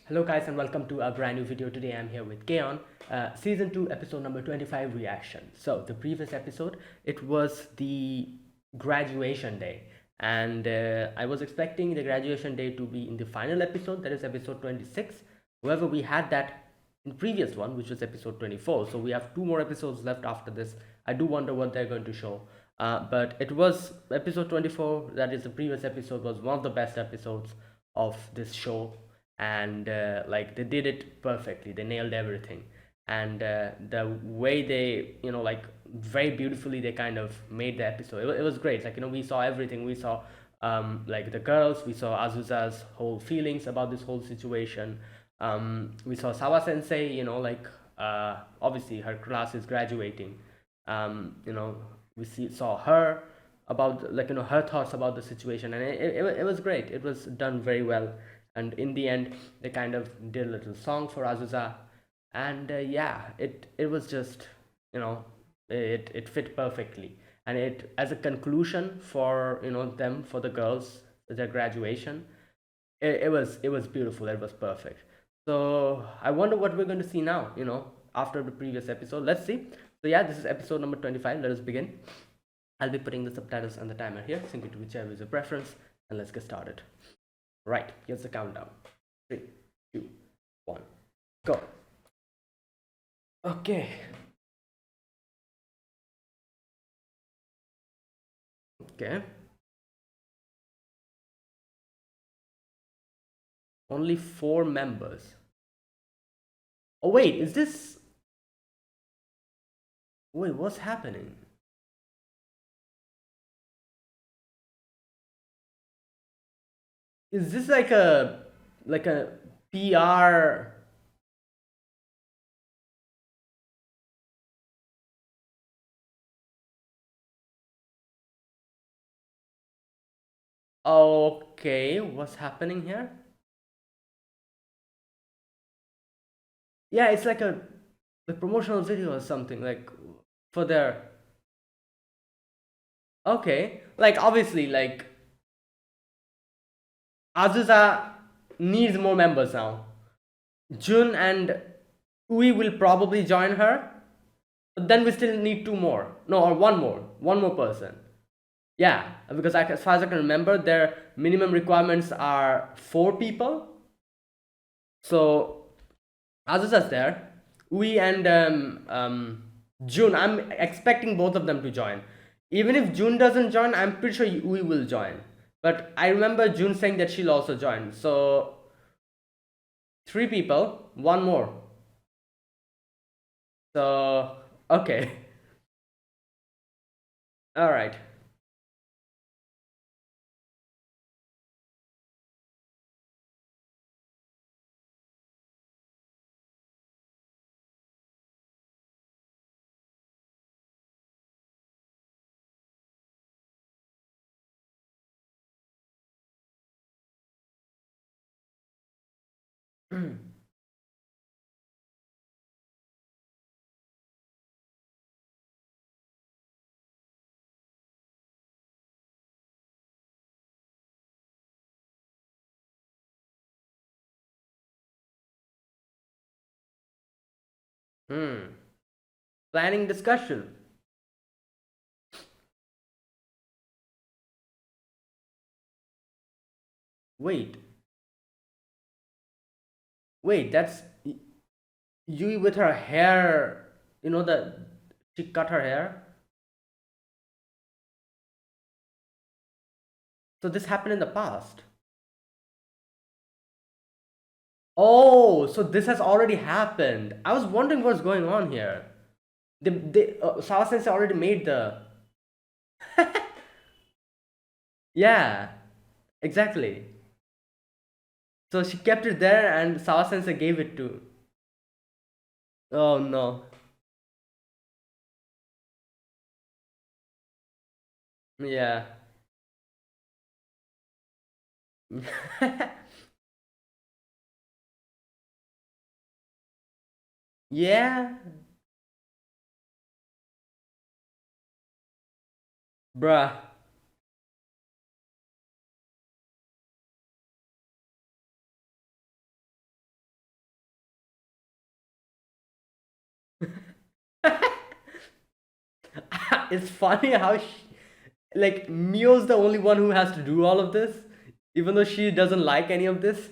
Hello guys and welcome to a brand new video. Today I'm here with Kaon, season 2 episode number 25 reaction. So the previous episode, it was the graduation day, and I was expecting the graduation day to be in the final episode, that is episode 26. However, we had that in previous one, which was episode 24, so we have two more episodes left after this. I do wonder what they're going to show, but it was episode 24, that is the previous episode, was one of the best episodes of this show, and like they did it perfectly, they nailed everything. And the way they, like, very beautifully they kind of made the episode, it was great. Like, we saw everything. We saw like the girls, we saw Azusa's whole feelings about this whole situation. We saw Sawa Sensei, like, obviously her class is graduating. Saw her about, like, her thoughts about the situation, and it was great. It was done very well. And in the end, they kind of did a little song for Azusa, and yeah, it was just, it fit perfectly. And it, as a conclusion for, them, for the girls, their graduation, it was beautiful. It was perfect. So I wonder what we're going to see now, after the previous episode. Let's see. So yeah, this is episode number 25. Let us begin. I'll be putting the subtitles and the timer here, sync it to whichever is your preference, and let's get started. Right, here's the countdown. 3, 2, 1, go. Okay. Okay. Only 4 members. Oh wait, is this... Wait, what's happening? Is this like a PR? Okay, what's happening here? Yeah, it's like a promotional video or something, like, for their... Okay, like, obviously, like, Azusa needs more members now. Jun and Ui will probably join her, but then we still need 2 more. No, or one more person. Yeah, because as far as I can remember, their minimum requirements are 4 people. So Azusa's there. Ui and Jun, I'm expecting both of them to join. Even if Jun doesn't join, I'm pretty sure Ui will join. But I remember Jun saying that she'll also join. So 3 people, 1 more. So, okay. All right. Hmm. Planning discussion. Wait. Wait, that's Yui with her hair. You know that she cut her hair? So this happened in the past. Oh, so this has already happened. I was wondering what's going on here. Sawa Sensei already made the... Yeah, exactly. So she kept it there and Sawa Sensei gave it to... Oh no. Yeah. Yeah, bruh. It's funny how like Mio's the only one who has to do all of this, even though she doesn't like any of this.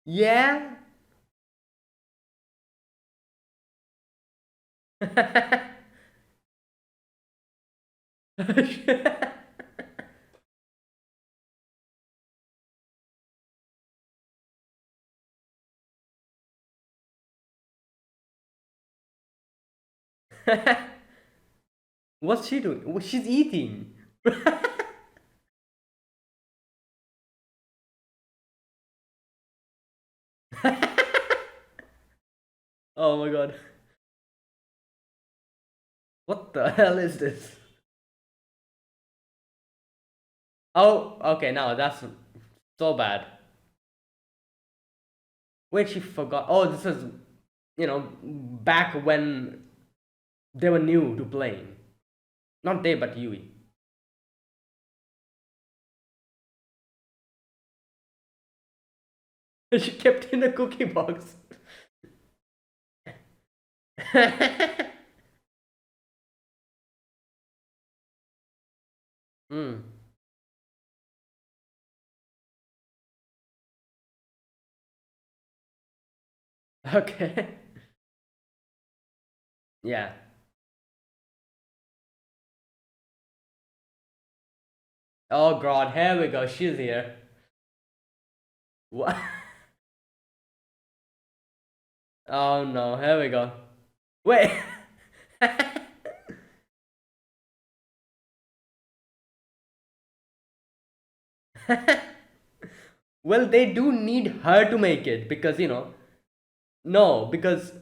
Yeah. What's she doing? She's eating. Oh my god. What the hell is this? Oh, okay, now that's so bad. Wait, she forgot. Oh, this is, back when they were new to playing. Not they, but Yui. She kept in a cookie box. Hmm. Okay. Yeah. Oh god, here we go. She's here. What? Oh no, here we go. Wait. Well, they do need her to make it because, no, because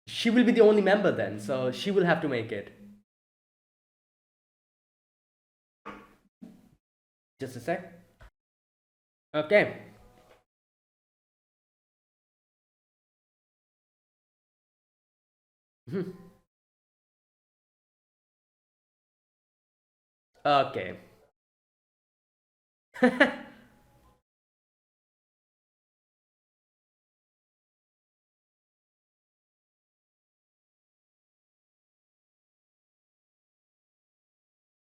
she will be the only member then, so she will have to make it. Just a sec. Okay. Okay.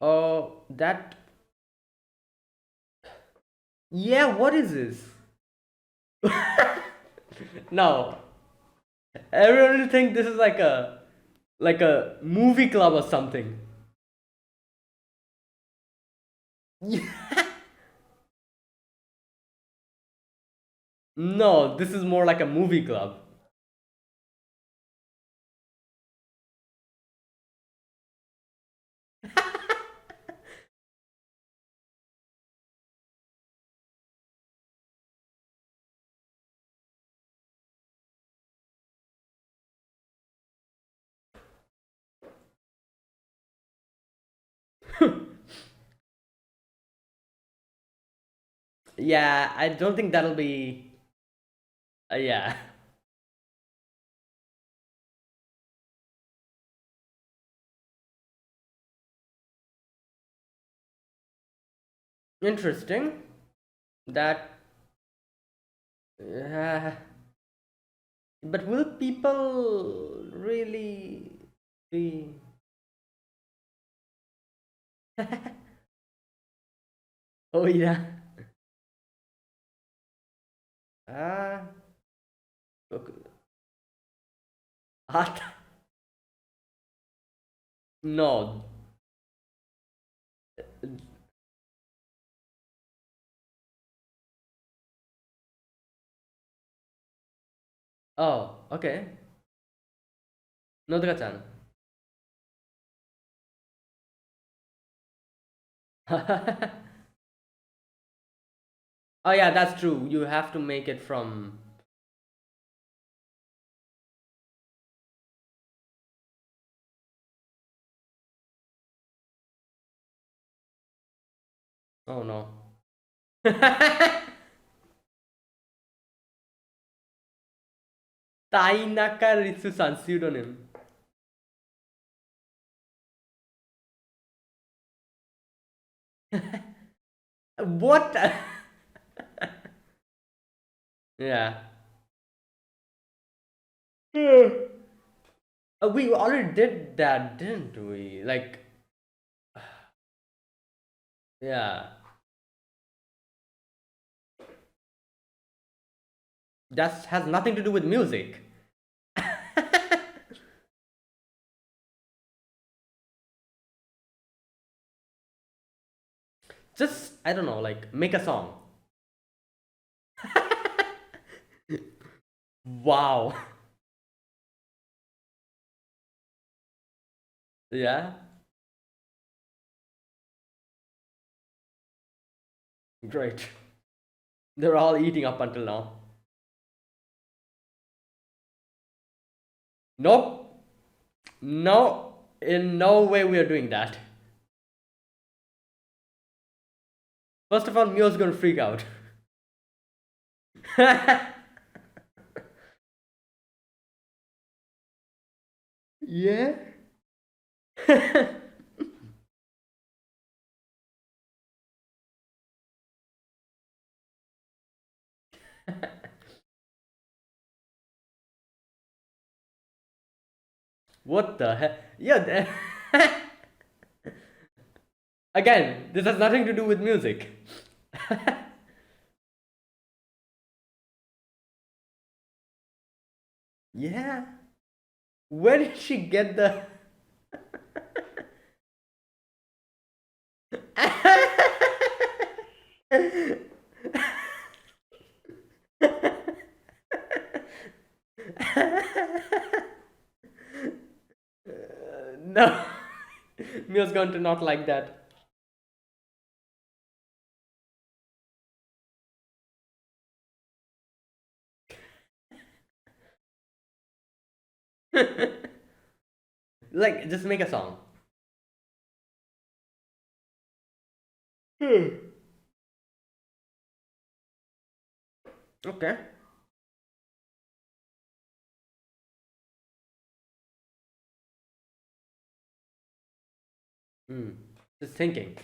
Oh, that. Yeah, what is this? No, everyone will think this is like a movie club or something. No, this is more like a movie club. Yeah, I don't think that'll be. Yeah. Interesting. That. Uh, but will people really be. Oh, yeah. Ah. Okay. What? No. Oh, okay. Nodaka-chan. Oh yeah, that's true. You have to make it from. Oh no. Tainaka Ritsu-san pseudonym. What? Yeah. We already did that, didn't we? Like, yeah. That has nothing to do with music. Just, I don't know, like, make a song. Wow. Yeah. Great. They're all eating up until now. Nope. No. In no way we are doing that. First of all, Mio's gonna freak out. Yeah. What the heck? Yeah. Again, this has nothing to do with music. Yeah. Where did she get the. No. Mio's going to not like that. Like, just make a song. Okay. Hmm. Just thinking.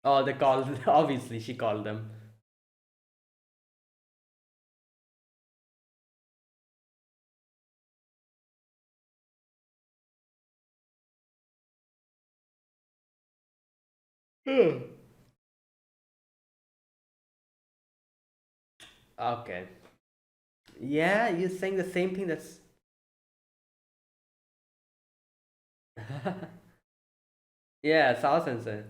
Oh, they called. Obviously, she called them. Okay. Yeah, you're saying the same thing that's. Yeah, Sao Sensei.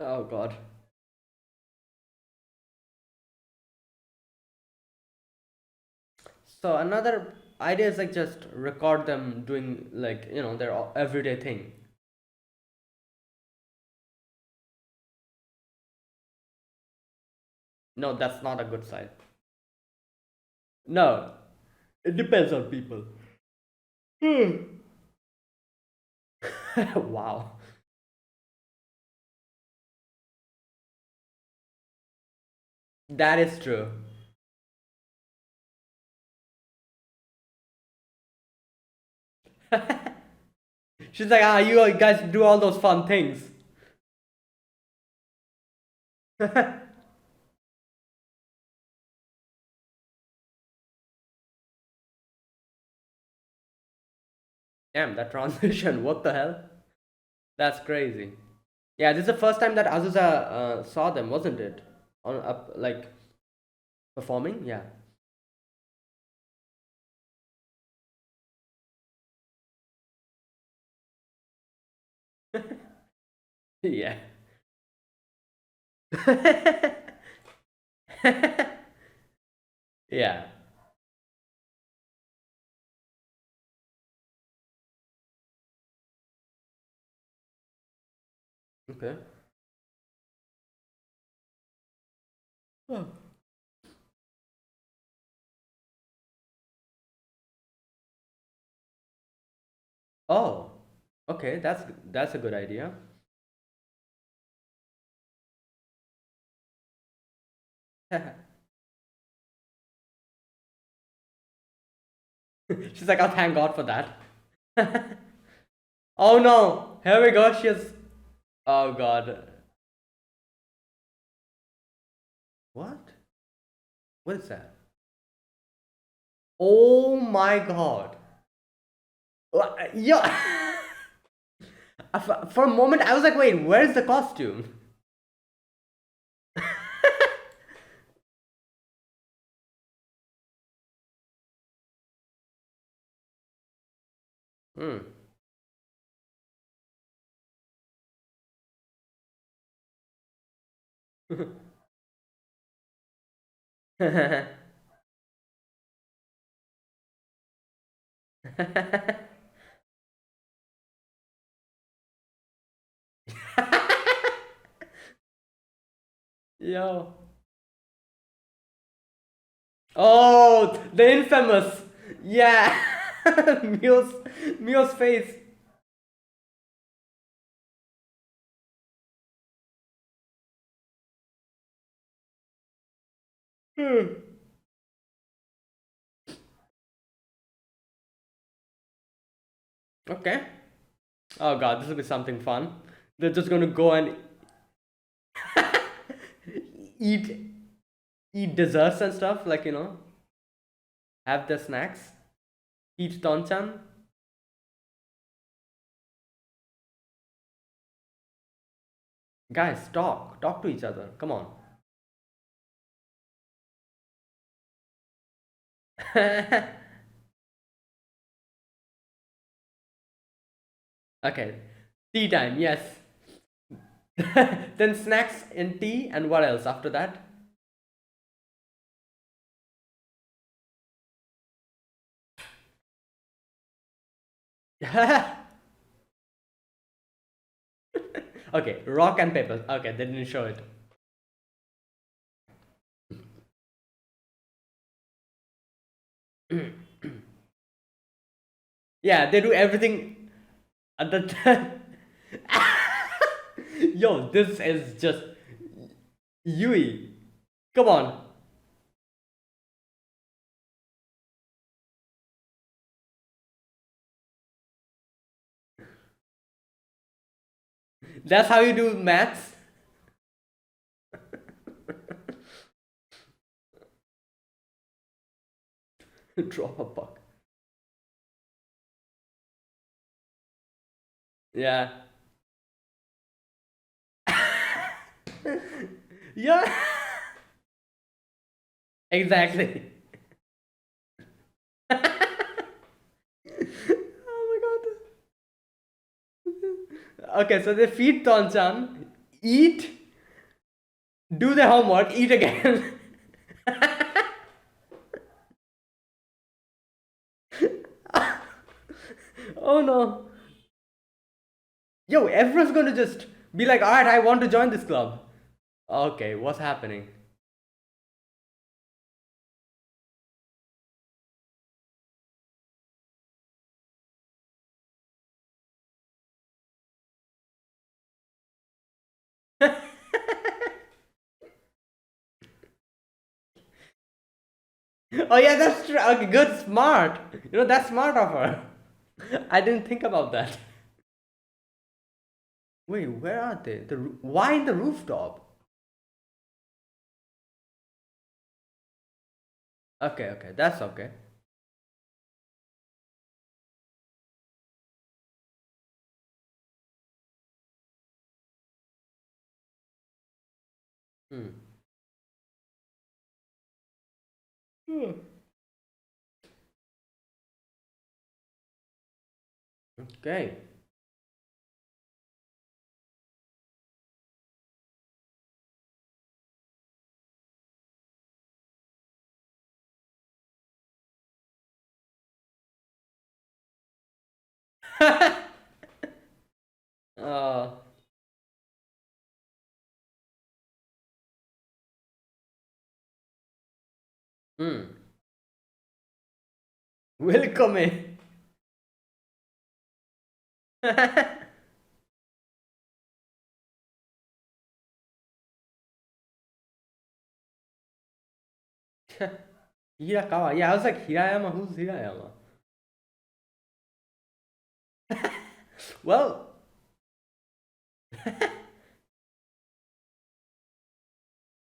Oh, God. So, another idea is like just record them doing, like, their everyday thing. No, that's not a good side. No, it depends on people. Wow. That is true. She's like, you guys do all those fun things. Damn, that transition. What the hell? That's crazy. Yeah, this is the first time that Azusa saw them, wasn't it? On up like performing. Yeah. Yeah. Yeah. Okay. Oh. Oh, okay, that's a good idea. She's like, oh, thank God for that. Oh no, here we go. She's. Oh God. What? What is that? Oh my God. Yeah. For a moment, I was like, wait, where's the costume? Hmm. Yo. Oh, the infamous. Yeah. Mio's Mio's face. Hmm. Okay. Oh God, this will be something fun. They're just gonna go and eat eat desserts and stuff, like have the snacks. Eat tonchan. Guys, talk to each other. Come on. Okay, tea time. Yes. Then snacks and tea, and what else after that? Okay, rock and paper. Okay, they didn't show it. Yeah, they do everything at the time. Yo, this is just Yui. Come on. That's how you do maths. Drop a buck. Yeah. Yeah. Exactly. Oh my God. Okay, so they feed Tonchan, eat, do the homework, eat again. Oh no. Yo, everyone's gonna just be like, alright, I want to join this club. Okay, what's happening? Oh yeah, that's true. Okay, good, smart. That's smart of her. I didn't think about that. Wait, where are they? Why in the rooftop? Okay, okay, that's okay. Hmm. Hmm. Okay. uh, hmm. Welcome in. Hirakawa. Yeah, I was like, Hirayama? Who's Hirayama? Well,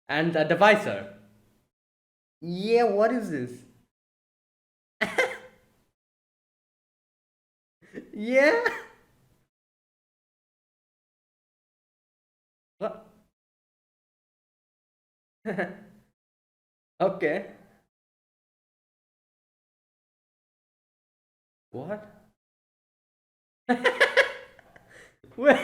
and the visor. Yeah, what is this? Yeah. What? Okay. What? Wait.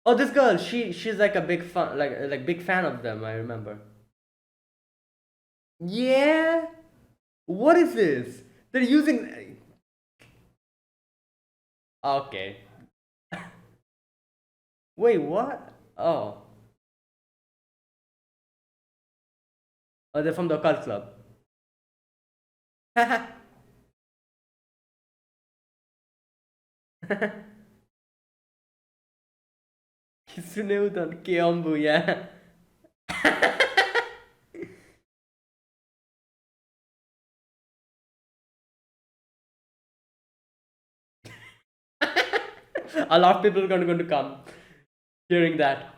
Oh, this girl. She's like a big fan, like big fan of them. I remember. Yeah. What is this? They're using. Okay. Wait, what? Oh. Oh, they're from the occult club. Kitsune Udon, Keombu, yeah. A lot of people are going to come hearing that.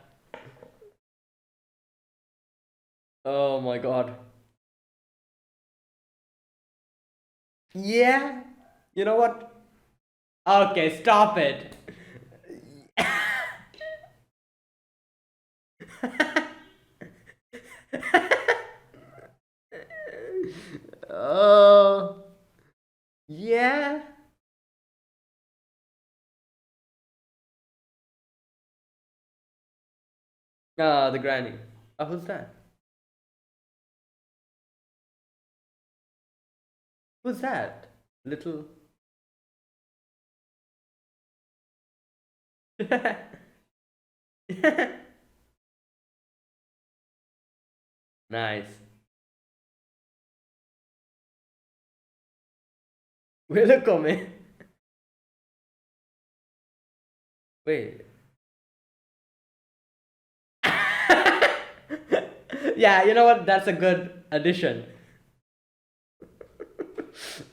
Oh my god. Yeah. You know what? Okay, stop it. Oh, yeah. Ah, the granny. Oh, who's that? Who's that? Little. Nice. Will come. Wait. Yeah, you know what? That's a good addition.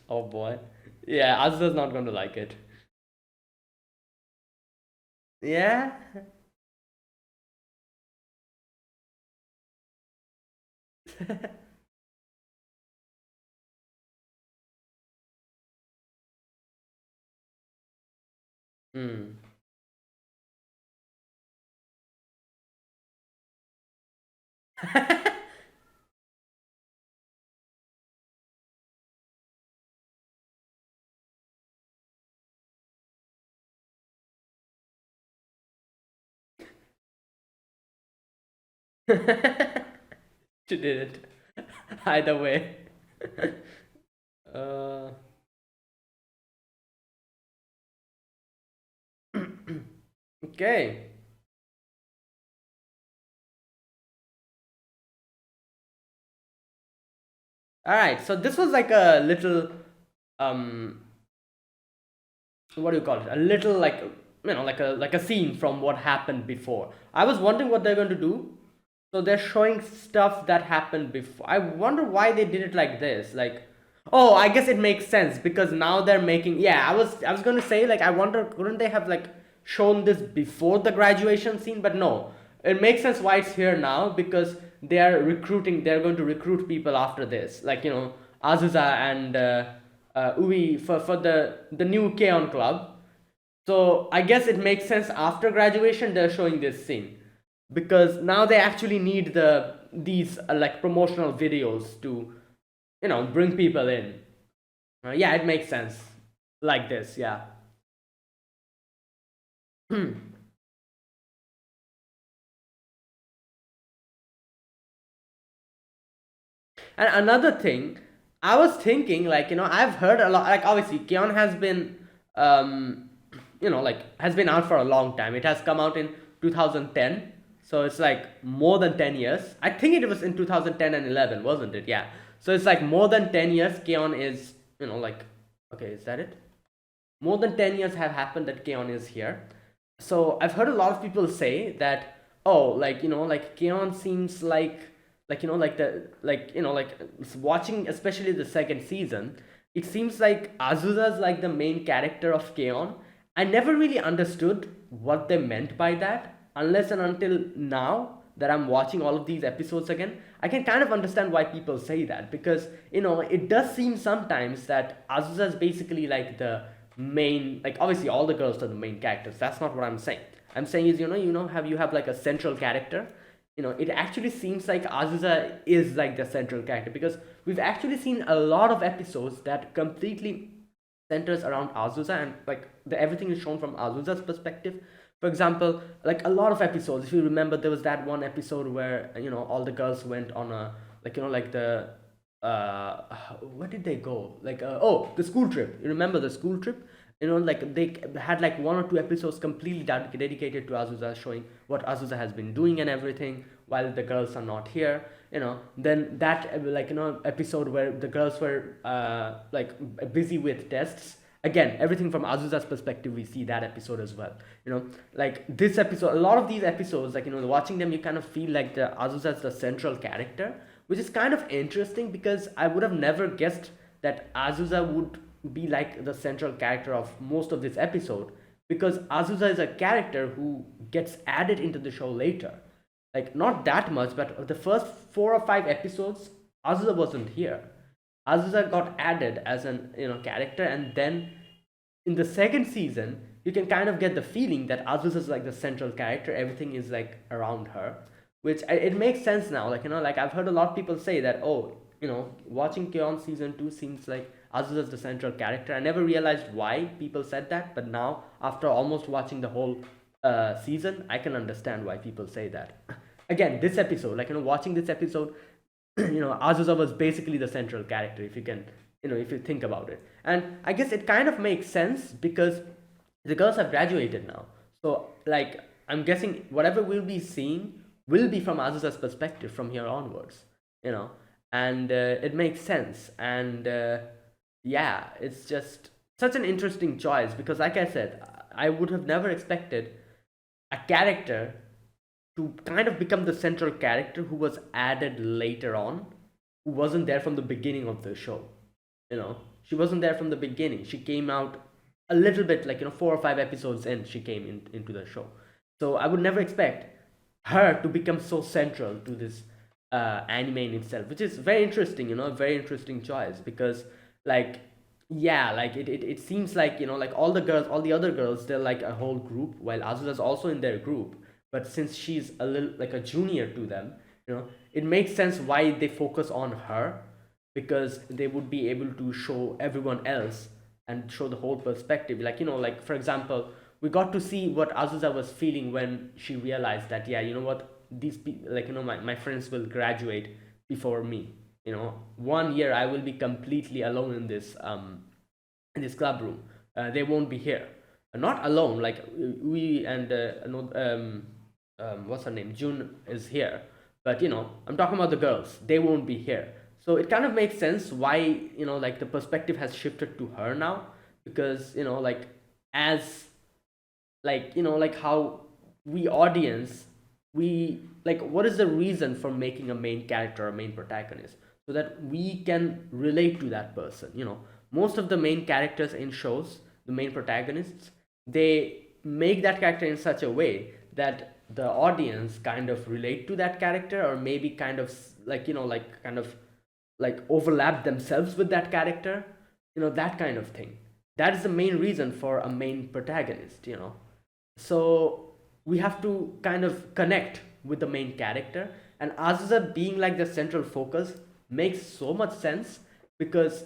Oh boy. Yeah, Azza's not going to like it. Yeah? Hmm. She did it. Either way. Uh, okay. All right. So this was like a little, um, what do you call it? A little like, like a scene from what happened before. I was wondering what they're going to do. So they're showing stuff that happened before. I wonder why they did it like this. Like, oh, I guess it makes sense because now they're making. Yeah, I was gonna say like I wonder couldn't they have like shown this before the graduation scene? But no, it makes sense why it's here now because they are recruiting. They're going to recruit people after this, like Azusa and Ui for the new Keon club. So I guess it makes sense after graduation they're showing this scene because now they actually need these like promotional videos to bring people in. Yeah, it makes sense like this. Yeah. And another thing, I was thinking like I've heard a lot like obviously Keon has been um like has been out for a long time. It has come out in 2010, so it's like more than 10 years. I think it was in 2010 and 11, wasn't it? Yeah. So it's like more than 10 years Keon is like okay, is that it? more than 10 years have happened that Keon is here. So I've heard a lot of people say that, oh, like, like Keon seems like, like like watching especially the second season, it seems like Azusa's like the main character of Keon. I never really understood what they meant by that unless and until now that I'm watching all of these episodes again. I can kind of understand why people say that, because it does seem sometimes that Azusa is basically like the main, like obviously all the girls are the main characters. That's not what I'm saying. I'm saying is have you have like a central character. It actually seems like Azusa is like the central character, because we've actually seen a lot of episodes that completely centers around Azusa, and like everything is shown from Azusa's perspective. For example, like a lot of episodes, if you remember, there was that one episode where all the girls went on a, like the uh where did they go, like oh, the school trip. You remember the school trip? Like they had like one or two episodes completely dedicated to Azusa, showing what Azusa has been doing and everything while the girls are not here. Then that episode where the girls were like busy with tests. Again, everything from Azusa's perspective, we see that episode as well. Like this episode, a lot of these episodes, like watching them, you kind of feel like the Azusa is the central character, which is kind of interesting, because I would have never guessed that Azusa would be like the central character of most of this episode, because Azusa is a character who gets added into the show later. Like not that much, but the first 4 or 5 episodes, Azusa wasn't here. Azusa got added as an character, and then in the second season, you can kind of get the feeling that Azusa is like the central character. Everything is like around her, which it makes sense now. Like like I've heard a lot of people say that, oh, watching Keon season 2 seems like Azusa is the central character. I never realized why people said that, but now after almost watching the whole season, I can understand why people say that. Again, this episode, like watching this episode, Azusa was basically the central character, if you can, if you think about it. And I guess it kind of makes sense because the girls have graduated now. So, like, I'm guessing whatever we'll be seeing will be from Azusa's perspective from here onwards, and it makes sense. And yeah, it's just such an interesting choice because, like I said, I would have never expected a character to kind of become the central character who was added later on, who wasn't there from the beginning of the show. She wasn't there from the beginning. She came out a little bit, like 4 or 5 episodes in. She came into the show, so I would never expect her to become so central to this anime in itself, which is very interesting. A very interesting choice because, like, yeah, like it seems like like all the girls, all the other girls, they're like a whole group, while Azusa's also in their group. But since she's a little like a junior to them, it makes sense why they focus on her, because they would be able to show everyone else and show the whole perspective. Like like for example, we got to see what Azusa was feeling when she realized that, yeah, what, these people, like my friends will graduate before me. 1 year I will be completely alone in this club room. They won't be here. Not alone, like we and what's her name, June is here, but I'm talking about the girls. They won't be here. So it kind of makes sense why like the perspective has shifted to her now, because like as like like how we audience, we like, what is the reason for making a main character, a main protagonist, so that we can relate to that person. Most of the main characters in shows, the main protagonists, they make that character in such a way that the audience kind of relate to that character, or maybe kind of like like kind of like overlap themselves with that character, that kind of thing. That is the main reason for a main protagonist. So we have to kind of connect with the main character, and Azusa being like the central focus makes so much sense, because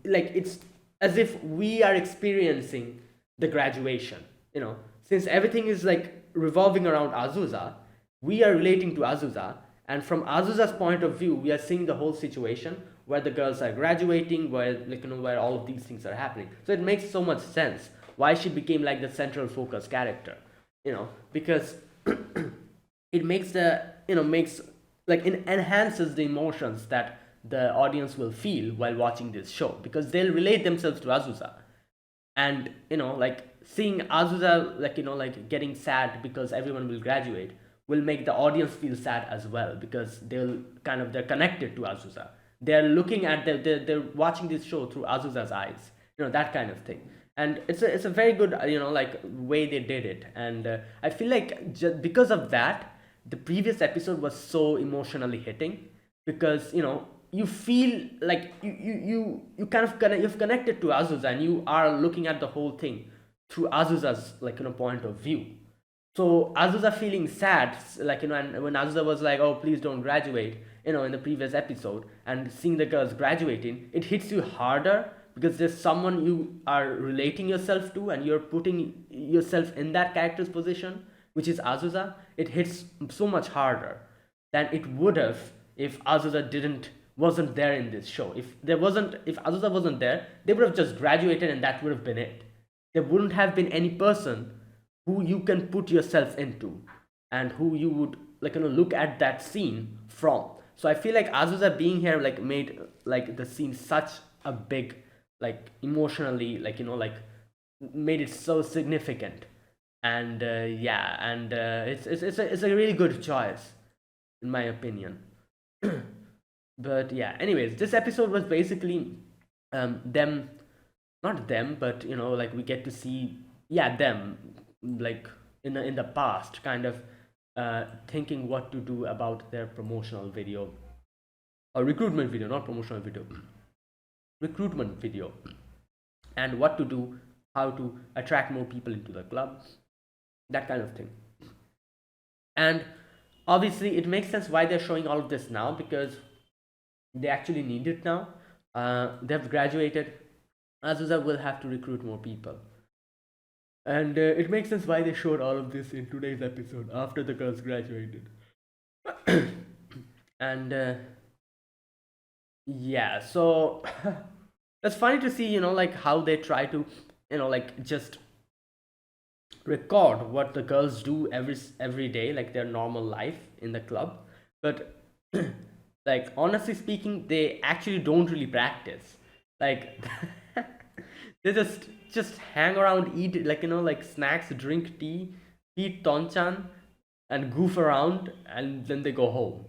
like it's as if we are experiencing the graduation. Since everything is like revolving around Azusa, we are relating to Azusa, and from Azusa's point of view, we are seeing the whole situation where the girls are graduating, where like where all of these things are happening. So it makes so much sense why she became like the central focus character. Because it makes the makes like it enhances the emotions that the audience will feel while watching this show, because they'll relate themselves to Azusa. And like seeing Azusa, like like getting sad because everyone will graduate, will make the audience feel sad as well, because they're connected to Azusa. They're looking at they're watching this show through Azusa's eyes, that kind of thing. And it's a very good like way they did it. And I feel like just because of that, the previous episode was so emotionally hitting, because you feel like you kind of you've connected to Azusa, and you are looking at the whole thing through Azusa's like point of view. So Azusa feeling sad, like and when Azusa was like, "Oh, please don't graduate," in the previous episode, and seeing the girls graduating, it hits you harder, because there's someone you are relating yourself to, and you're putting yourself in that character's position, which is Azusa. It hits so much harder than it would have if Azusa didn't wasn't there in this show. If Azusa wasn't there, they would have just graduated, and that would have been it. There wouldn't have been any person who you can put yourself into, and who you would like look at that scene from. So I feel like Azusa being here like made like the scene such a big, like emotionally, like like made it so significant. And yeah, and it's a really good choice in my opinion. But yeah, anyways, this episode was basically them, not them, but like we get to see, yeah, them, like in the past, kind of thinking what to do about their promotional video, or recruitment video, not promotional video, recruitment video, and what to do, how to attract more people into the club, that kind of thing. And obviously it makes sense why they're showing all of this now, because they actually need it now. They've graduated. Azusa will have to recruit more people. And it makes sense why they showed all of this in today's episode after the girls graduated. And yeah, so it's funny to see, like how they try to, like just record what the girls do every day, like their normal life in the club. But like honestly speaking, they actually don't really practice. Like they just hang around, eat like like snacks, drink tea, eat tonchan, and goof around, and then they go home.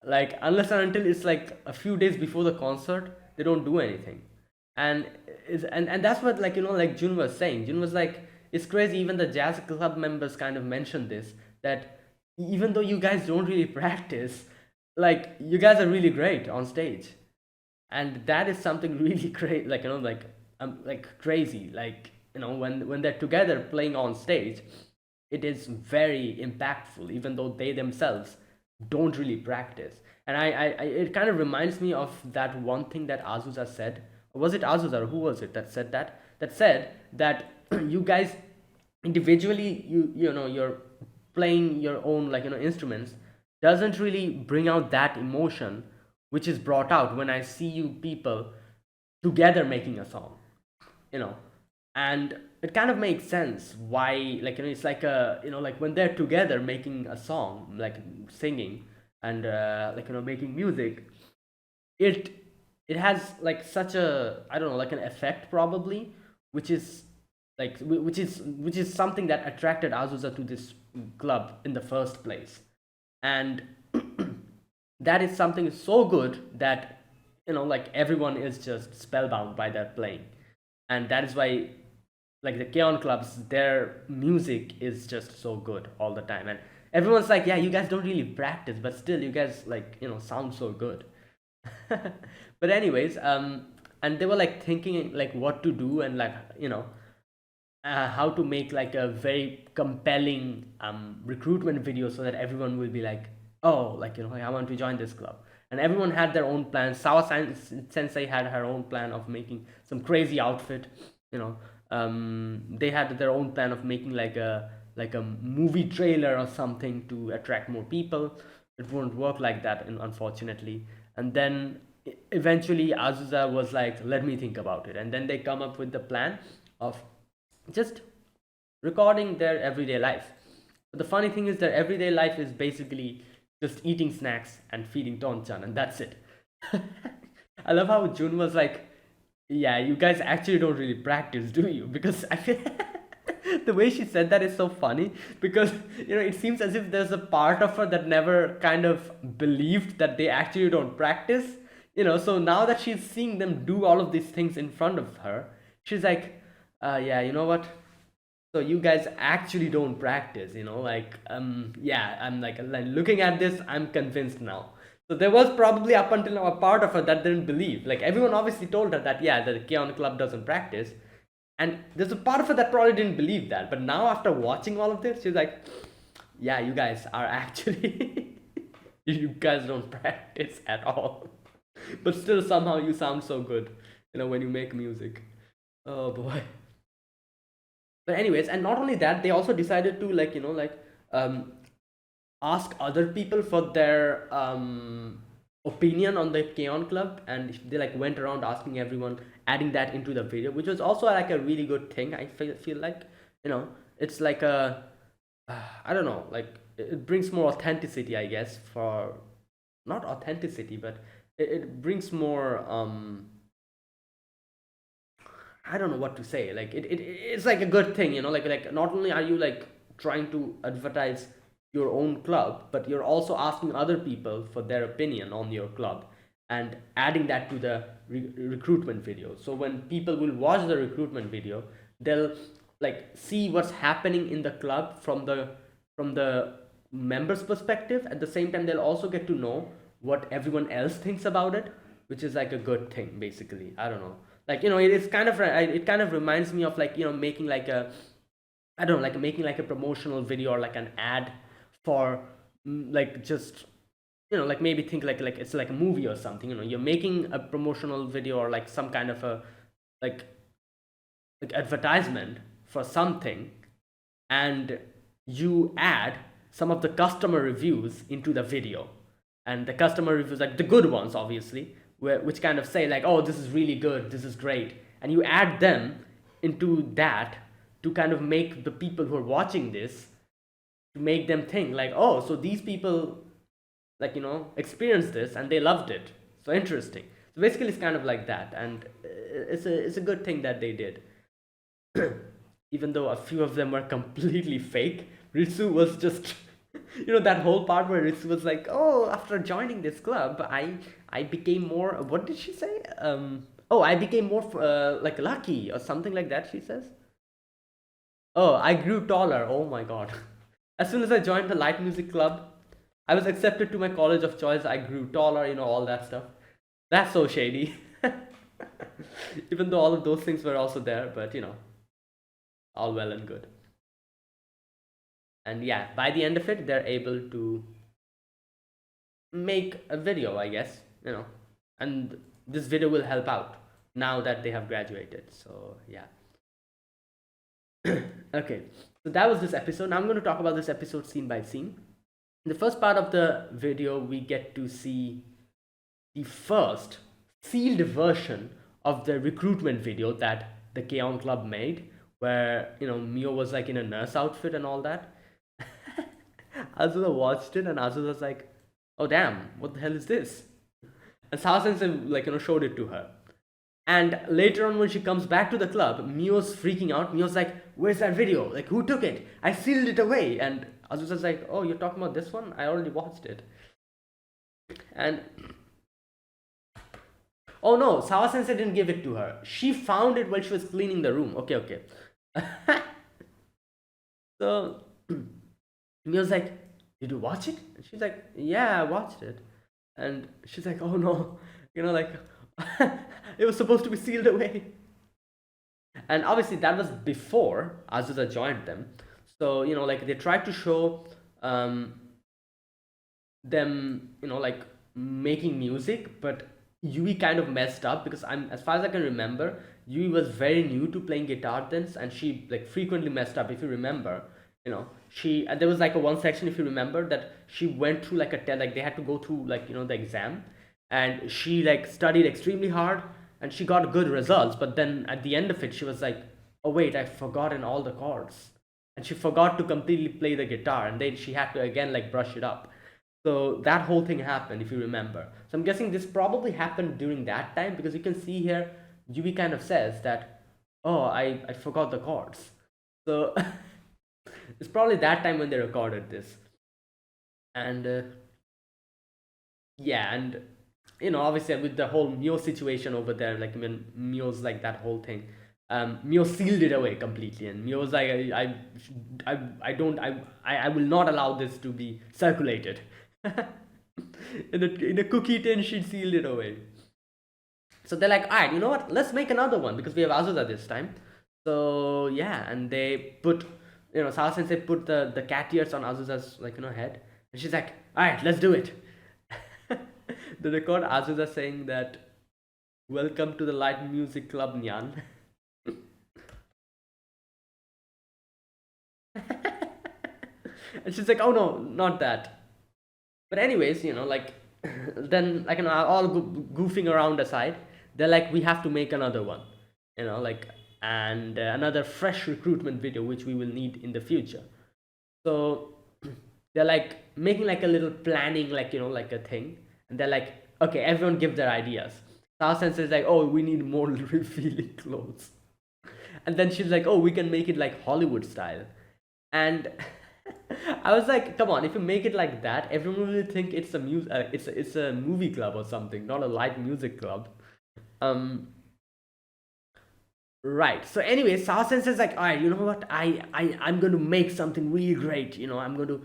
Like unless and until it's like a few days before the concert, they don't do anything. And and that's what, like like Jun was saying. Jun was like, it's crazy, even the jazz club members kind of mentioned this, that even though you guys don't really practice, like you guys are really great on stage. And that is something really great, like like crazy, like when they're together playing on stage, it is very impactful, even though they themselves don't really practice. And I it kind of reminds me of that one thing that Azusa said. Was it Azusa, or who was it that said that? That said that you guys individually, you're playing your own, like instruments, doesn't really bring out that emotion which is brought out when I see you people together making a song, you know and it kind of makes sense why, like it's like a, like when they're together making a song, like singing, and like making music, it it has like such a, I don't know, like an effect probably, which is like which is something that attracted Azusa to this club in the first place. And that is something so good that like everyone is just spellbound by their playing. And that is why, like the K-On clubs, their music is just so good all the time. And everyone's like, yeah, you guys don't really practice, but still you guys, like sound so good. But anyways, and they were like thinking like what to do, and like how to make like a very compelling recruitment video, so that everyone will be like, oh, like I want to join this club. And everyone had their own plan. Sensei had her own plan of making some crazy outfit. you know they had their own plan of making like a movie trailer or something to attract more people. It won't work like that, unfortunately. And then eventually Azusa was like, let me think about it. And then they come up with the plan of just recording their everyday life. But the funny thing is, their everyday life is basically just eating snacks and feeding Tonchan, and that's it. I love how Jun was like, Yeah, you guys actually don't really practice, do you? Because I feel the way she said that is so funny because it seems as if there's a part of her that never kind of believed that they actually don't practice. So now that she's seeing them do all of these things in front of her, she's like, yeah, you know what? So you guys actually don't practice, like yeah, I'm like looking at this, I'm convinced now. So there was probably up until now a part of her that didn't believe. Like everyone obviously told her that yeah, the Keon Club doesn't practice, and there's a part of her that probably didn't believe that. But now after watching all of this, she's like, yeah, you guys are actually you guys don't practice at all. But still somehow you sound so good, when you make music. Oh boy. But anyways, and not only that, they also decided to um ask other people for their opinion on the Keon Club, and they like went around asking everyone, adding that into the video, which was also like a really good thing. I feel like it's like a I don't know, like it brings more authenticity, I guess, for not authenticity, but it brings more I don't know what to say. Like it's like a good thing, like not only are you like trying to advertise your own club, but you're also asking other people for their opinion on your club and adding that to the recruitment video. So when people will watch the recruitment video, they'll like see what's happening in the club from the members' perspective. At the same time, they'll also get to know what everyone else thinks about it, which is like a good thing, basically. I don't know, like it kind of reminds me of like making like a I don't know, like making like a promotional video or like an ad for like just like maybe think like it's like a movie or something. You're making a promotional video or like some kind of a like advertisement for something, and you add some of the customer reviews into the video, and the customer reviews, like the good ones obviously, which kind of say like, oh, this is really good, this is great, and you add them into that to kind of make the people who are watching this, to make them think like, oh, so these people like experienced this and they loved it, so interesting. So basically it's kind of like that, and it's a good thing that they did. Even though a few of them were completely fake. Ritsu was just that whole part where Ritsu was like, oh, after joining this club, I became more, what did she say, oh, I became more like lucky or something like that, she says. Oh, I grew taller. Oh my god. As soon as I joined the light music club, I was accepted to my college of choice. I grew taller, all that stuff. That's so shady. Even though all of those things were also there, but all well and good. And yeah, by the end of it, they're able to make a video, I guess, and this video will help out now that they have graduated. So yeah. Okay, so that was this episode. Now I'm going to talk about this episode scene by scene. In the first part of the video, we get to see the first sealed version of the recruitment video that the Keon Club made, where Mio was like in a nurse outfit and all that. Azusa watched it and Azusa was like, oh damn, what the hell is this? And Sawa Sensei like showed it to her. And later on when she comes back to the club, Mio's freaking out. Mio's like, where's that video? Like, who took it? I sealed it away. And Azusa's like, oh, you're talking about this one? I already watched it. And oh no, Sawa Sensei didn't give it to her. She found it while she was cleaning the room. Okay. So Mio's like, did you watch it? And she's like, yeah, I watched it. And she's like, oh no, like it was supposed to be sealed away. And obviously that was before Azusa joined them. So like they tried to show them like making music, but Yui kind of messed up because as far as I can remember, Yui was very new to playing guitar then, and she like frequently messed up. If you remember, she there was like a one section, if you remember, that she went through like like they had to go through like the exam, and she like studied extremely hard and she got good results, but then at the end of it she was like, oh wait, I've forgotten all the chords, and she forgot to completely play the guitar, and then she had to again like brush it up. So that whole thing happened, if you remember. So I'm guessing this probably happened during that time, because you can see here Yui kind of says that, oh, I forgot the chords. So it's probably that time when they recorded this. And yeah, and obviously with the whole Mio situation over there, like when Mio's like that whole thing, Mio sealed it away completely, and Mio was like, I don't, I will not allow this to be circulated. In a cookie tin, she sealed it away. So they're like, all right, you know what? Let's make another one because we have Azusa this time. So yeah, and they put, Sawa Sensei put the cat ears on Azusa's like head, and she's like, all right, let's do it. They record Azusa saying that, "Welcome to the Light Music Club, Nyan." And she's like, "Oh no, not that." But anyways, like then like all goofing around aside, they're like, we have to make another one, like, and another fresh recruitment video which we will need in the future. So they're like making like a little planning, like like a thing, and they're like, okay, everyone give their ideas. Sawa Sensei is like, oh, we need more revealing clothes, and then she's like, oh, we can make it like Hollywood style, and I was like, come on, if you make it like that, everyone will think it's a it's a movie club or something, not a light music club. Um, right. So anyway, Sawa Sensei is like, all right, you know what? I'm going to make something really great. I'm going to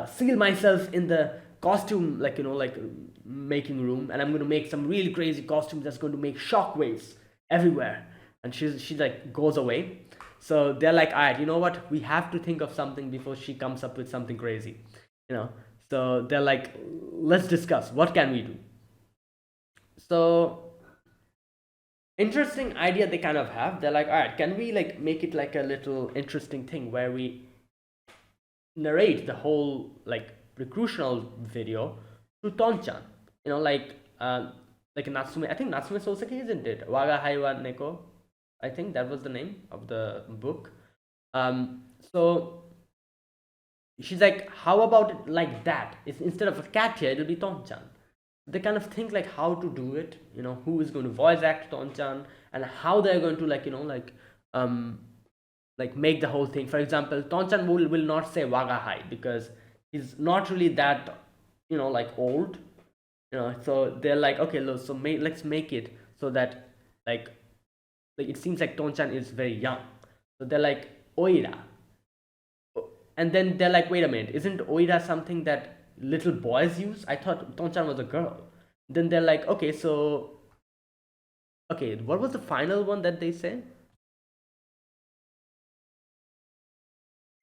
seal myself in the costume, like like making room, and I'm going to make some really crazy costumes that's going to make shockwaves everywhere. And she like goes away. So they're like, all right, you know what? We have to think of something before she comes up with something crazy, you know. So they're like, let's discuss. What can we do? So interesting idea they kind of have. They're like, all right, can we like make it like a little interesting thing where we narrate the whole like recruittional video to Tonchan? Like Natsume. I think Natsume Soseki, isn't it? Waga Haiwa Neko. I think that was the name of the book. So she's like, how about it like that? If instead of a cat here, it'll be Tonchan. They kind of think like how to do it, who is going to voice act Tonchan, and how they're going to like make the whole thing. For example, Tonchan will not say Wagahai because he's not really that like old, so they're like, okay, look, so let's make it so that like it seems like Tonchan is very young. So they're like, Oira. And then they're like, wait a minute, isn't Oira something that little boys use? I thought Tonchan was a girl. Then they're like, okay, so okay, what was the final one that they said?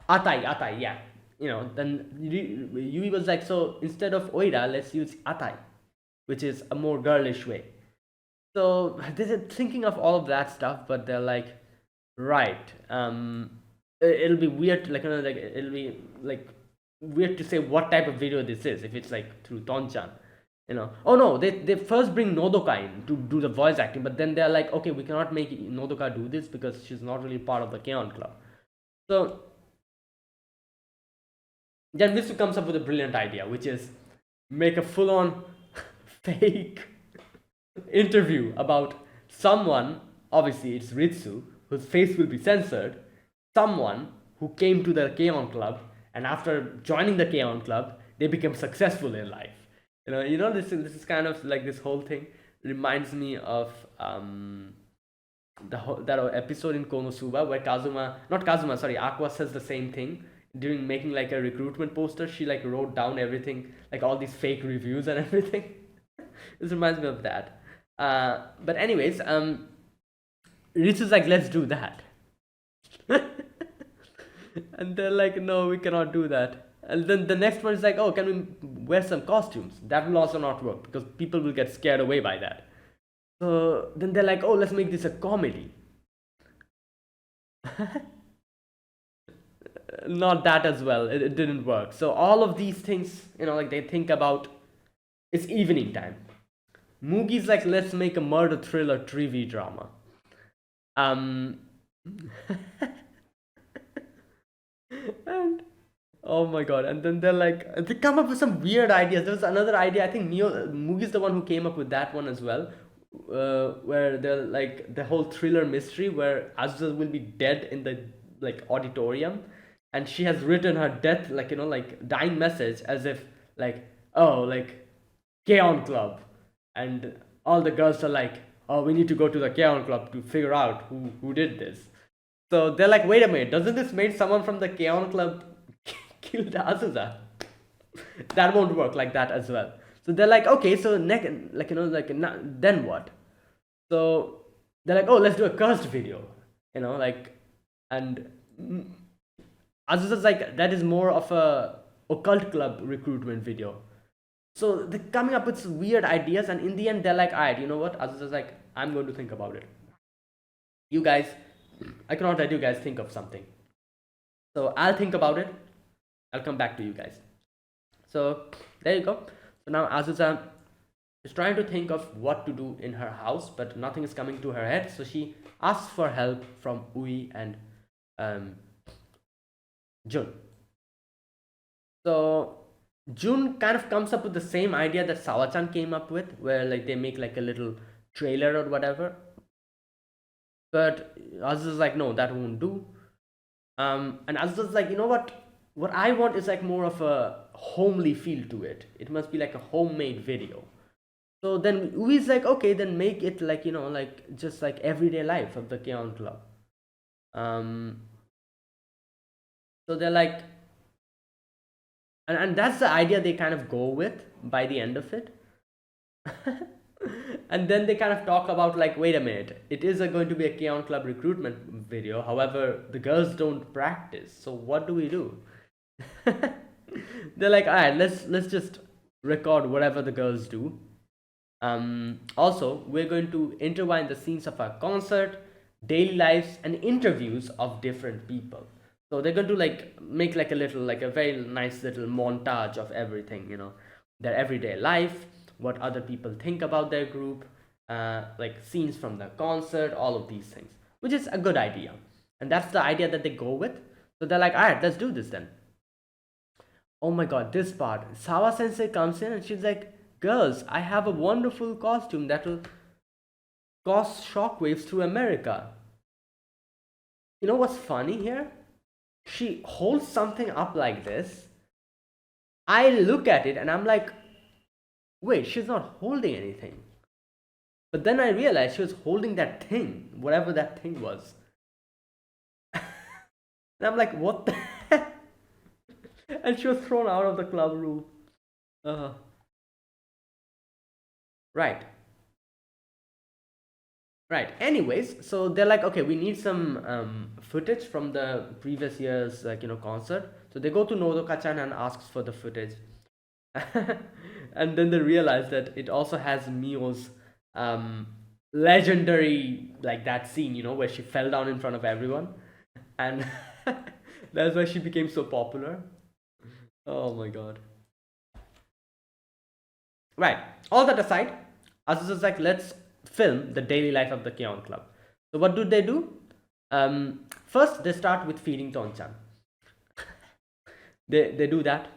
Atai, yeah. Then Yui was like, so instead of Oira, let's use Atai, which is a more girlish way. So they're thinking of all of that stuff, but they're like, right, it'll be weird, like like it'll be like weird to say what type of video this is if it's like through Tonchan. Oh no, they first bring Nodoka in to do the voice acting, but then they're like, okay, we cannot make Nodoka do this because she's not really part of the K-On! Club. So then Mitsu comes up with a brilliant idea, which is make a full-on fake interview about someone, obviously it's Ritsu, whose face will be censored, someone who came to the K-On! Club, and after joining the K-On! Club, they became successful in life. This is kind of like this whole thing reminds me of that episode in Konosuba where Aqua says the same thing during making like a recruitment poster. She like wrote down everything, like all these fake reviews and everything. This reminds me of that. But anyways, Ritsu's like, let's do that. And they're like, no, we cannot do that. And then the next one is like, oh, can we wear some costumes? That will also not work because people will get scared away by that. So then they're like, oh, let's make this a comedy. Not that as well. It didn't work. So all of these things, like they think about, it's evening time. Mugi's like, let's make a murder thriller TV drama. And oh my god, and then they're like, they come up with some weird ideas. There was another idea, I think Mugi's the one who came up with that one as well, where they're like the whole thriller mystery where Azusa will be dead in the like auditorium, and she has written her death like like dying message as if like, oh, like K-On! Club, and all the girls are like, oh, we need to go to the K-On! Club to figure out who did this. So they're like, wait a minute, doesn't this mean someone from the K-On! Club killed Azusa? That won't work like that as well. So they're like, okay, so like then what? So they're like, oh, let's do a cursed video, like, and Azusa's like, that is more of a occult club recruitment video. So they're coming up with weird ideas, and in the end, they're like, all right, you know what? Azusa's like, I'm going to think about it. You guys, I cannot let you guys think of something. So I'll think about it. I'll come back to you guys. So there you go. So now Azusa is trying to think of what to do in her house, but nothing is coming to her head. So she asks for help from Ui and Jun. So Jun kind of comes up with the same idea that Sawa-chan came up with, where like they make like a little trailer or whatever. But Azusa's like, no, that won't do. And Azusa's like, you know what? What I want is like more of a homely feel to it. It must be like a homemade video. So then Ui's like, okay, then make it like, like just like everyday life of the K-On! Club. So they're like, and that's the idea they kind of go with by the end of it. And then they kind of talk about like, wait a minute, it is going to be a K-On! Club recruitment video. However, the girls don't practice. So what do we do? They're like, all right, let's just record whatever the girls do. Also, we're going to intertwine the scenes of our concert, daily lives, and interviews of different people. So they're going to like make like a very nice little montage of everything, their everyday life, what other people think about their group, like scenes from the concert, all of these things, which is a good idea. And that's the idea that they go with. So they're like, all right, let's do this then. Oh my god, this part. Sawa Sensei comes in and she's like, girls, I have a wonderful costume that will cause shockwaves through America. You know what's funny here? She holds something up like this. I look at it and I'm like, wait, she's not holding anything. But then I realized she was holding that thing, whatever that thing was. And I'm like, what the heck? And she was thrown out of the club room. Right. Right. Anyways, so they're like, okay, we need some footage from the previous year's concert. So they go to Nodoka-chan and asks for the footage. And then they realize that it also has Mio's legendary like that scene, where she fell down in front of everyone, and that's why she became so popular. Oh my god. Right. All that aside, Azusa's like, let's film the daily life of the K-On! Club. So what do? First, they start with feeding Ton-chan. They do that,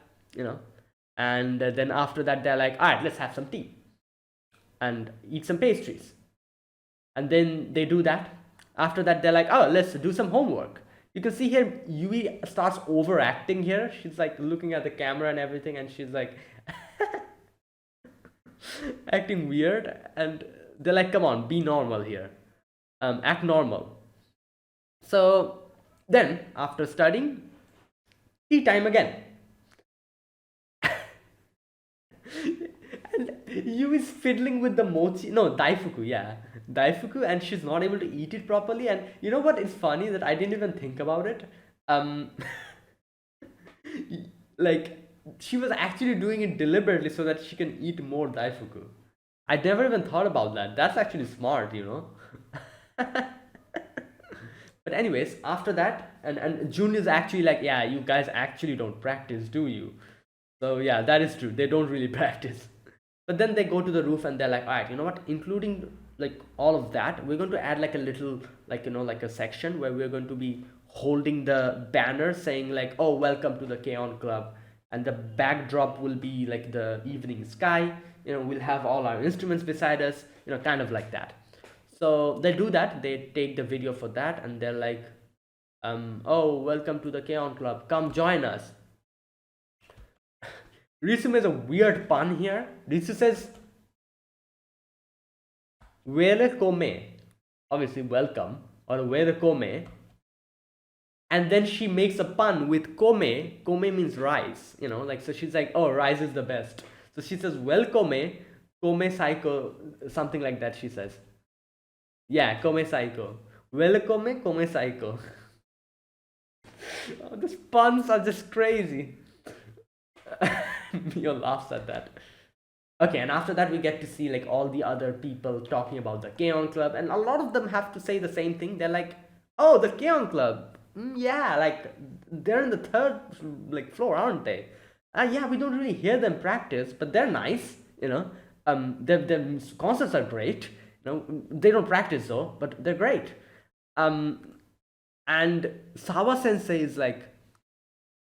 and then after that, they're like, all right, let's have some tea and eat some pastries. And then they do that. After that, they're like, oh, let's do some homework. You can see here, Yui starts overacting here. She's like looking at the camera and everything, and she's like acting weird. And they're like, come on, be normal here. Act normal. So then, after studying, tea time again. And Yu is fiddling with the daifuku, yeah. Daifuku, and she's not able to eat it properly. And you know what? It's funny that I didn't even think about it. Like, she was actually doing it deliberately so that she can eat more daifuku. I never even thought about that. That's actually smart, But anyways, after that, and Jun is actually like, yeah, you guys actually don't practice, do you? So yeah, that is true. They don't really practice. But then they go to the roof and they're like, all right, you know what? Including like all of that, we're going to add like a little, like, like a section where we're going to be holding the banner saying like, oh, welcome to the K-On! Club. And the backdrop will be like the evening sky. we'll have all our instruments beside us, kind of like that. So they do that, they take the video for that, and they're like, oh, welcome to the K-On Club, come join us. Risu makes a weird pun here. Risu says, welcome, obviously welcome, or welcome. And then she makes a pun with kome. Kome means rice, so she's like, oh, rice is the best. So she says, welcome, kome psycho, something like that she says. Yeah, kome psycho. Welcome, kome psycho. Oh, these puns are just crazy. Mio laughs at that. Okay, and after that we get to see like all the other people talking about the K-On Club, and a lot of them have to say the same thing. They're like, oh, the K-On Club. Yeah, like they're in the third like floor, aren't they? Yeah, we don't really hear them practice, but they're nice, their concerts are great. They don't practice though, but they're great. And Sawa Sensei is like,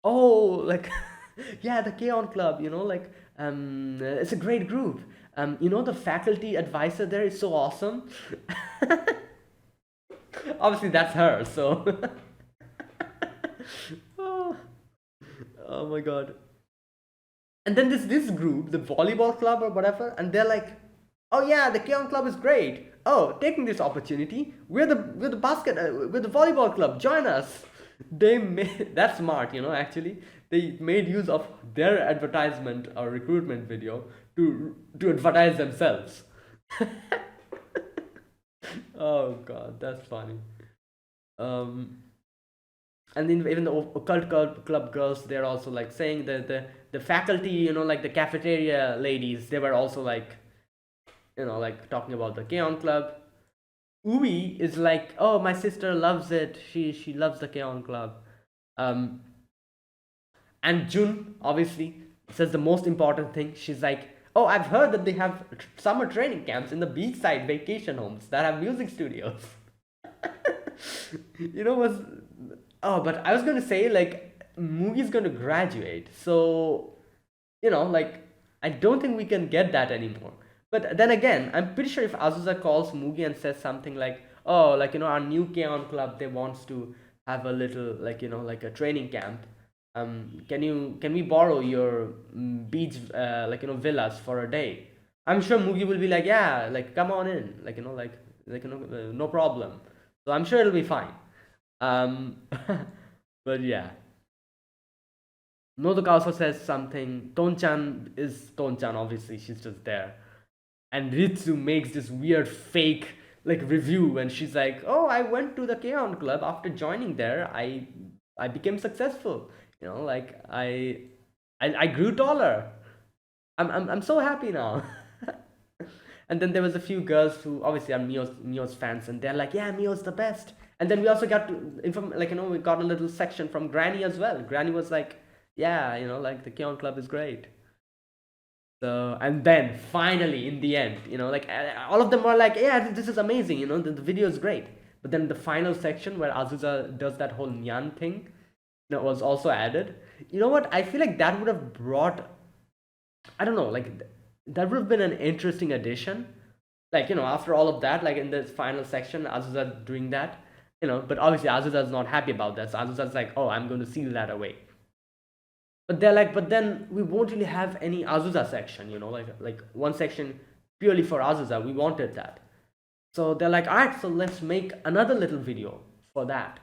oh, like, yeah, the K-On Club, it's a great group. The faculty advisor there is so awesome. Obviously, that's her, so. Oh my god. And then this group, the volleyball club or whatever, and they're like, oh yeah, the K-On Club is great. Oh, taking this opportunity, we're the volleyball club. Join us. They made that's smart, actually. They made use of their advertisement or recruitment video to advertise themselves. Oh god, that's funny. And then even the occult club girls, they're also like saying that the faculty, like the cafeteria ladies, they were also like, like talking about the K-On Club. Uwi is like, oh, my sister loves it. She loves the K-On Club. And Jun obviously says the most important thing. She's like, oh, I've heard that they have summer training camps in the beachside vacation homes that have music studios. Was but I was gonna say like Mugi's gonna graduate, so like I don't think we can get that anymore. But then again, I'm pretty sure if Azusa calls Mugi and says something like, oh, like our new K-On Club, they wants to have a little like like a training camp. Can we borrow your beach villas for a day? I'm sure Mugi will be like, yeah, like come on in, no problem. So I'm sure it'll be fine. But yeah. Nodoka also says something. Tonchan is Tonchan, obviously, she's just there. And Ritsu makes this weird fake like review, and she's like, oh, I went to the K-On Club. After joining there, I became successful. Like I grew taller. I'm so happy now. And then there was a few girls who obviously are Mio's fans, and they're like, yeah, Mio's the best. And then we also got to we got a little section from Granny as well. Granny was like, yeah, like the K-On Club is great. So, and then finally in the end, like all of them were like, yeah, this is amazing, the video is great. But then the final section where Azusa does that whole Nyan thing, was also added. You know what? I feel like that would have brought, I don't know, like that would have been an interesting addition. Like, after all of that, like in this final section, Azusa doing that, but obviously Azusa is not happy about that. So Azusa's like, oh, I'm going to seal that away. But they're like, but then we won't really have any Azusa section, like one section purely for Azusa. We wanted that. So they're like, all right, so let's make another little video for that.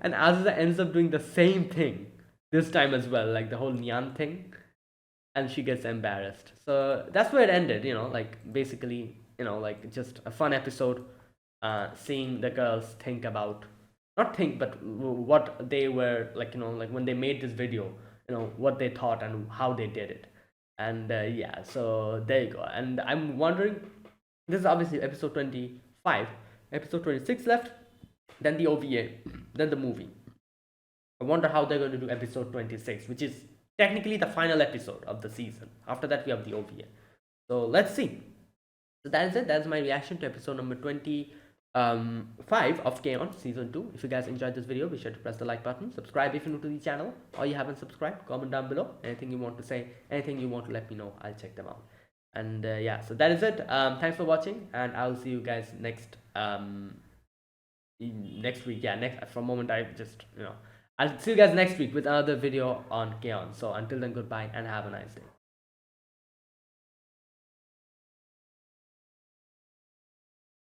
And Azusa ends up doing the same thing this time as well, like the whole Nyan thing. And she gets embarrassed. So that's where it ended, like basically, like just a fun episode, seeing the girls think about, not think, but what they were like, like when they made this video, what they thought and how they did it. And yeah, so there you go. And I'm wondering, this is obviously episode 25, episode 26 left, then the OVA, then the movie. I wonder how they're going to do episode 26, which is technically the final episode of the season. After that, we have the OVA. So let's see. So that is it. That's my reaction to episode number 25. 5 of K-On! Season 2. If you guys enjoyed this video, be sure to press the like button, subscribe if you're new to the channel, or you haven't subscribed, comment down below, anything you want to say, anything you want to let me know, I'll check them out. And yeah, so that is it. Thanks for watching, and I'll see you guys next next week. Yeah, next, from moment I just, I'll see you guys next week with another video on K-On! So until then, goodbye and have a nice day.